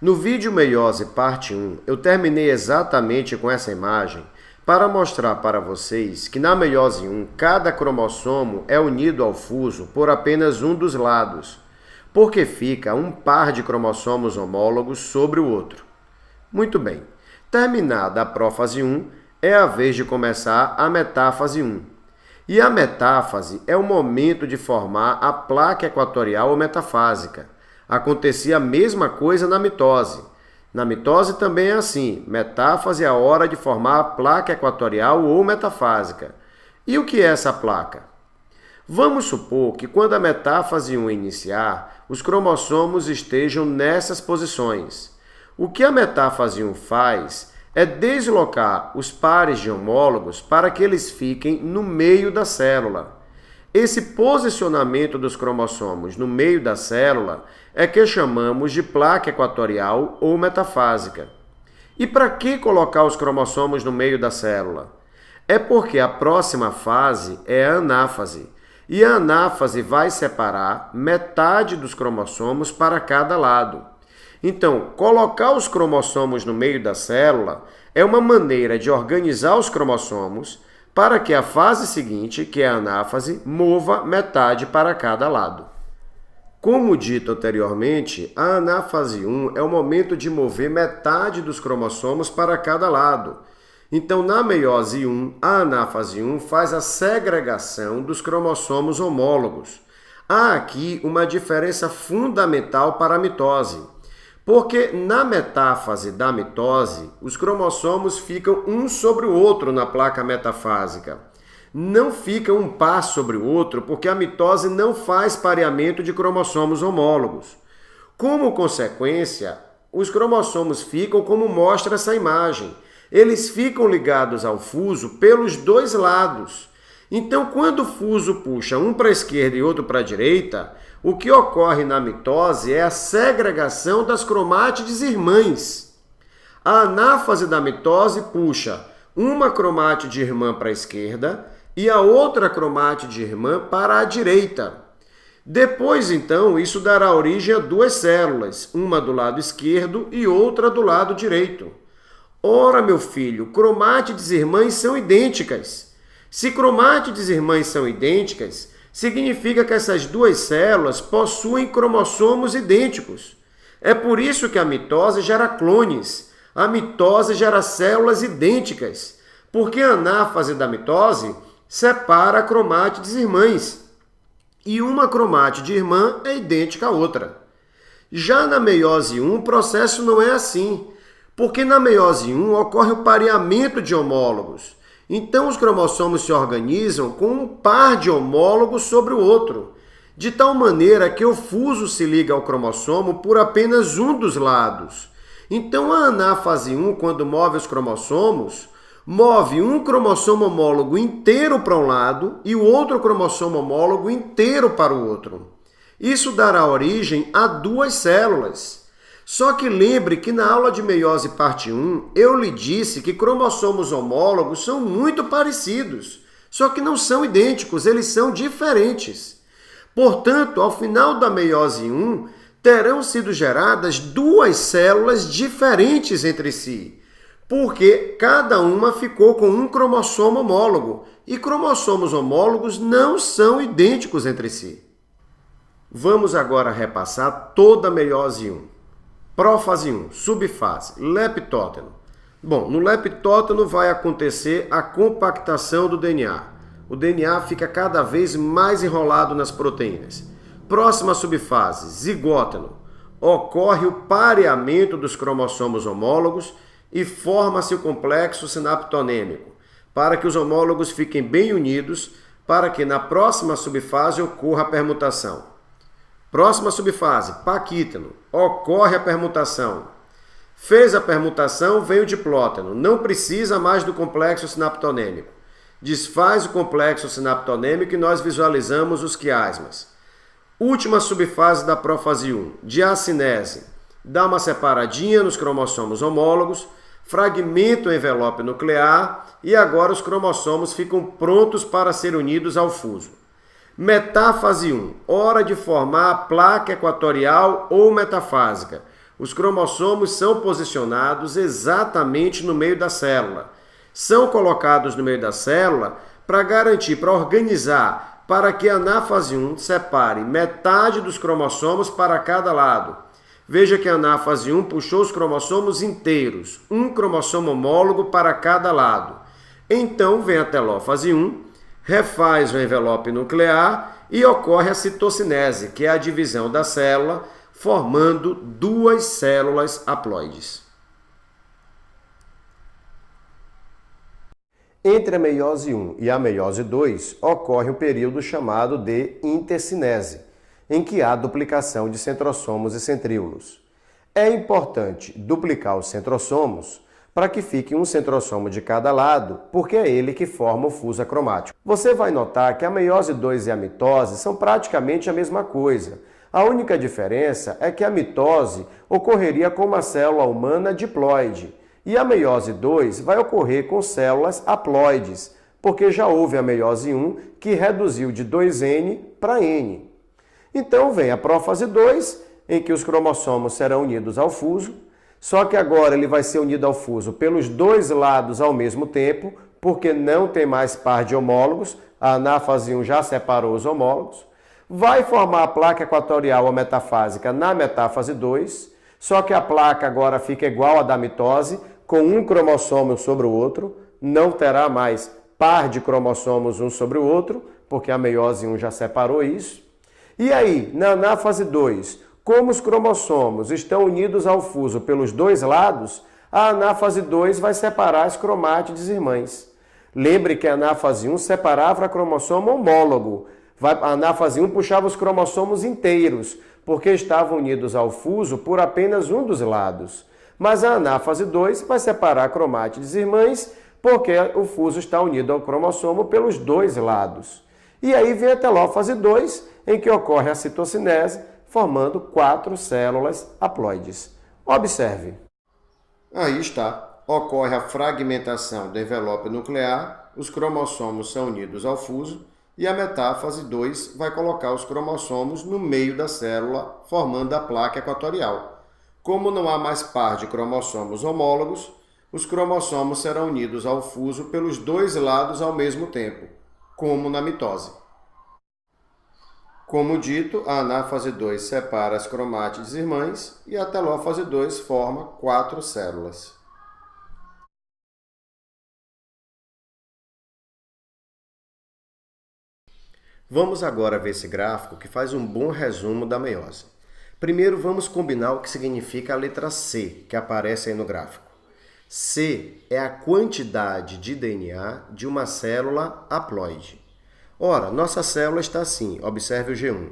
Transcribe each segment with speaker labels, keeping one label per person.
Speaker 1: No vídeo meiose parte 1, eu terminei exatamente com essa imagem para mostrar para vocês que na meiose 1, cada cromossomo é unido ao fuso por apenas um dos lados, porque fica um par de cromossomos homólogos sobre o outro. Muito bem, terminada a prófase 1, é a vez de começar a metáfase 1. E a metáfase é o momento de formar a placa equatorial ou metafásica. Acontecia a mesma coisa na mitose. Na mitose também é assim, metáfase é a hora de formar a placa equatorial ou metafásica. E o que é essa placa? Vamos supor que quando a metáfase 1 iniciar, os cromossomos estejam nessas posições. O que a metáfase 1 faz é deslocar os pares de homólogos para que eles fiquem no meio da célula. Esse posicionamento dos cromossomos no meio da célula é que chamamos de placa equatorial ou metafásica. E para que colocar os cromossomos no meio da célula? É porque a próxima fase é a anáfase, e a anáfase vai separar metade dos cromossomos para cada lado. Então, colocar os cromossomos no meio da célula é uma maneira de organizar os cromossomos para que a fase seguinte, que é a anáfase, mova metade para cada lado. Como dito anteriormente, a anáfase 1 é o momento de mover metade dos cromossomos para cada lado. Então, na meiose 1, a anáfase 1 faz a segregação dos cromossomos homólogos. Há aqui uma diferença fundamental para a mitose, porque na metáfase da mitose, os cromossomos ficam um sobre o outro na placa metafásica. Não fica um par sobre o outro, porque a mitose não faz pareamento de cromossomos homólogos. Como consequência, os cromossomos ficam como mostra essa imagem. Eles ficam ligados ao fuso pelos dois lados. Então, quando o fuso puxa um para a esquerda e outro para a direita, o que ocorre na mitose é a segregação das cromátides irmãs. A anáfase da mitose puxa uma cromátide irmã para a esquerda e a outra cromátide irmã para a direita. Depois, então, isso dará origem a duas células, uma do lado esquerdo e outra do lado direito. Ora, meu filho, cromátides irmãs são idênticas. Se cromátides irmãs são idênticas, significa que essas duas células possuem cromossomos idênticos. É por isso que a mitose gera clones. A mitose gera células idênticas, porque a anáfase da mitose separa cromátides irmãs. E uma cromátide irmã é idêntica à outra. Já na meiose 1, o processo não é assim, porque na meiose 1 ocorre o pareamento de homólogos. Então, os cromossomos se organizam com um par de homólogos sobre o outro, de tal maneira que o fuso se liga ao cromossomo por apenas um dos lados. Então, a anáfase 1, quando move os cromossomos, move um cromossomo homólogo inteiro para um lado e o outro cromossomo homólogo inteiro para o outro. Isso dará origem a duas células. Só que lembre que na aula de meiose parte 1, eu lhe disse que cromossomos homólogos são muito parecidos, só que não são idênticos, eles são diferentes. Portanto, ao final da meiose 1, terão sido geradas duas células diferentes entre si, porque cada uma ficou com um cromossomo homólogo, e cromossomos homólogos não são idênticos entre si. Vamos agora repassar toda a meiose 1. Prófase 1, subfase, leptóteno. Bom, no leptóteno vai acontecer a compactação do DNA. O DNA fica cada vez mais enrolado nas proteínas. Próxima subfase, zigóteno. Ocorre o pareamento dos cromossomos homólogos e forma-se o complexo sinaptonêmico, para que os homólogos fiquem bem unidos, para que na próxima subfase ocorra a permutação. Próxima subfase, paquíteno. Ocorre a permutação. Fez a permutação, vem o diplóteno. Não precisa mais do complexo sinaptonêmico. Desfaz o complexo sinaptonêmico e nós visualizamos os quiasmas. Última subfase da prófase 1, diacinese. Dá uma separadinha nos cromossomos homólogos, fragmenta o envelope nuclear e agora os cromossomos ficam prontos para ser unidos ao fuso. Metáfase 1, hora de formar a placa equatorial ou metafásica. Os cromossomos são posicionados exatamente no meio da célula. São colocados no meio da célula para garantir, para organizar, para que a anáfase 1 separe metade dos cromossomos para cada lado. Veja que a anáfase 1 puxou os cromossomos inteiros, um cromossomo homólogo para cada lado. Então vem a telófase 1, refaz o envelope nuclear e ocorre a citocinese, que é a divisão da célula, formando duas células haploides. Entre a meiose 1 e a meiose 2, ocorre um período chamado de intercinese, em que há duplicação de centrosomos e centríolos. É importante duplicar os centrossomos para que fique um centrossomo de cada lado, porque é ele que forma o fuso acromático. Você vai notar que a meiose 2 e a mitose são praticamente a mesma coisa. A única diferença é que a mitose ocorreria com uma célula humana diploide, e a meiose 2 vai ocorrer com células haploides, porque já houve a meiose 1 que reduziu de 2N para N. Então vem a prófase 2, em que os cromossomos serão unidos ao fuso, só que agora ele vai ser unido ao fuso pelos dois lados ao mesmo tempo, porque não tem mais par de homólogos, a anáfase 1 já separou os homólogos. Vai formar a placa equatorial ou metafásica na metáfase 2, só que a placa agora fica igual à da mitose, com um cromossomo sobre o outro, não terá mais par de cromossomos um sobre o outro, porque a meiose 1 já separou isso. E aí, na anáfase 2, como os cromossomos estão unidos ao fuso pelos dois lados, a anáfase 2 vai separar as cromátides irmãs. Lembre que a anáfase 1 separava o cromossomo homólogo. A anáfase 1 puxava os cromossomos inteiros, porque estavam unidos ao fuso por apenas um dos lados. Mas a anáfase 2 vai separar cromátides irmãs, porque o fuso está unido ao cromossomo pelos dois lados. E aí vem a telófase 2, em que ocorre a citocinese, formando 4 células haploides. Observe. Aí está. Ocorre a fragmentação do envelope nuclear, os cromossomos são unidos ao fuso, e a metáfase 2 vai colocar os cromossomos no meio da célula, formando a placa equatorial. Como não há mais par de cromossomos homólogos, os cromossomos serão unidos ao fuso pelos dois lados ao mesmo tempo, como na mitose. Como dito, a anáfase 2 separa as cromátides irmãs e a telófase 2 forma 4 células. Vamos agora ver esse gráfico que faz um bom resumo da meiose. Primeiro, vamos combinar o que significa a letra C, que aparece aí no gráfico. C é a quantidade de DNA de uma célula haploide. Ora, nossa célula está assim, observe o G1.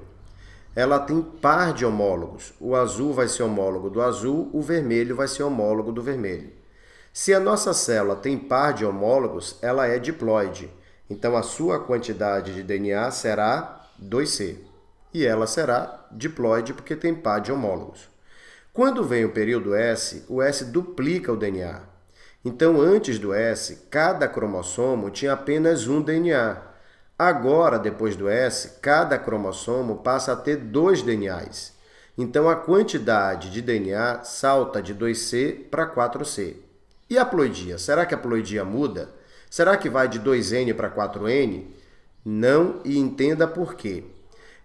Speaker 1: Ela tem par de homólogos. O azul vai ser homólogo do azul, o vermelho vai ser homólogo do vermelho. Se a nossa célula tem par de homólogos, ela é diploide. Então, a sua quantidade de DNA será 2C. E ela será diploide porque tem par de homólogos. Quando vem o período S, o S duplica o DNA. Então, antes do S, cada cromossomo tinha apenas um DNA. Agora, depois do S, cada cromossomo passa a ter 2 DNAs. Então, a quantidade de DNA salta de 2C para 4C. E a haploidia? Será que a haploidia muda? Será que vai de 2N para 4N? Não, e entenda por quê.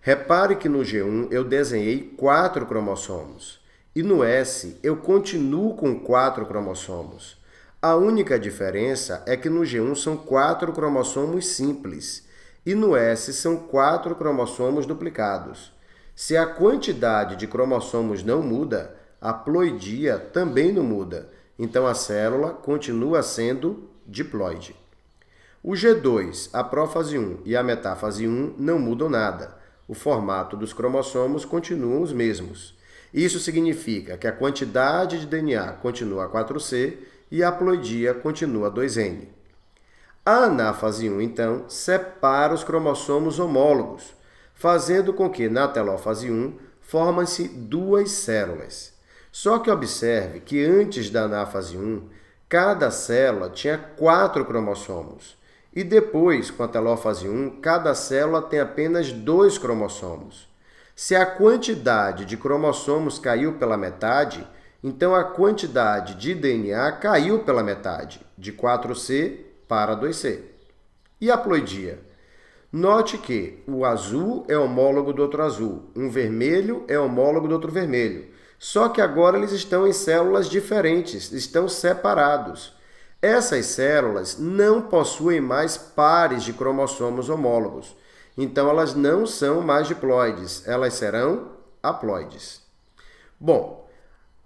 Speaker 1: Repare que no G1 eu desenhei 4 cromossomos. E no S eu continuo com 4 cromossomos. A única diferença é que no G1 são 4 cromossomos simples. E no S são 4 cromossomos duplicados. Se a quantidade de cromossomos não muda, a haploidia também não muda. Então a célula continua sendo diploide. O G2, a prófase 1 e a metáfase 1 não mudam nada. O formato dos cromossomos continuam os mesmos. Isso significa que a quantidade de DNA continua 4C e a haploidia continua 2N. A anáfase 1, então, separa os cromossomos homólogos, fazendo com que na telófase 1 formem-se 2 células. Só que observe que antes da anáfase 1, cada célula tinha 4 cromossomos. E depois, com a telófase 1, cada célula tem apenas 2 cromossomos. Se a quantidade de cromossomos caiu pela metade, então a quantidade de DNA caiu pela metade, de 4C para 2C. E a haploidia? Note que o azul é homólogo do outro azul, um vermelho é homólogo do outro vermelho. Só que agora eles estão em células diferentes, estão separados. Essas células não possuem mais pares de cromossomos homólogos. Então, elas não são mais diploides, elas serão haploides. Bom,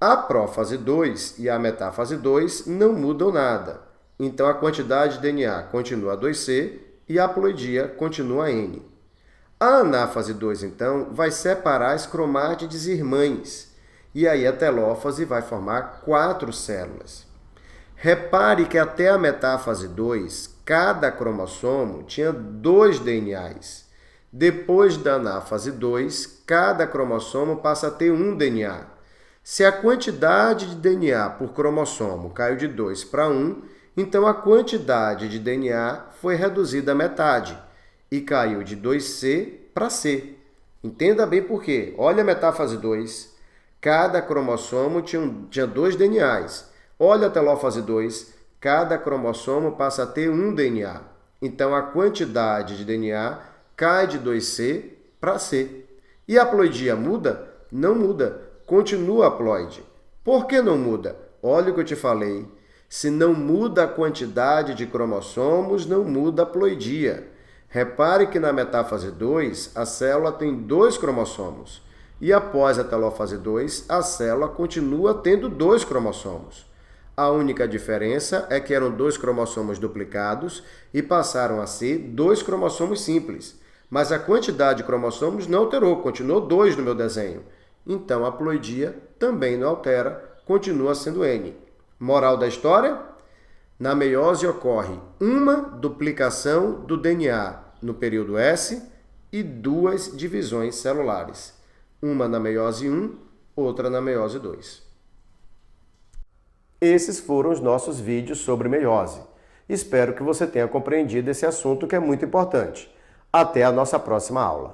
Speaker 1: a prófase 2 e a metáfase 2 não mudam nada. Então, a quantidade de DNA continua 2C e a haploidia continua N. A anáfase 2, então, vai separar as cromátides irmãs. E aí a telófase vai formar 4 células. Repare que até a metáfase 2, cada cromossomo tinha 2 DNAs. Depois da anáfase 2, cada cromossomo passa a ter um DNA. Se a quantidade de DNA por cromossomo caiu de 2 para 1, então a quantidade de DNA foi reduzida à metade e caiu de 2C para C. Entenda bem por quê. Olha a metáfase 2. Cada cromossomo tinha 2 DNAs. Olha a telófase 2. Cada cromossomo passa a ter um DNA. Então, a quantidade de DNA cai de 2C para C. E a haploidia muda? Não muda. Continua haploide. Por que não muda? Olha o que eu te falei. Se não muda a quantidade de cromossomos, não muda a haploidia. Repare que na metáfase 2, a célula tem 2 cromossomos. E após a telófase 2, a célula continua tendo 2 cromossomos. A única diferença é que eram 2 cromossomos duplicados e passaram a ser 2 cromossomos simples. Mas a quantidade de cromossomos não alterou, continuou 2 no meu desenho. Então, a haploidia também não altera, continua sendo N. Moral da história? Na meiose ocorre uma duplicação do DNA no período S e 2 divisões celulares. Uma na meiose 1, outra na meiose 2. Esses foram os nossos vídeos sobre meiose. Espero que você tenha compreendido esse assunto que é muito importante. Até a nossa próxima aula.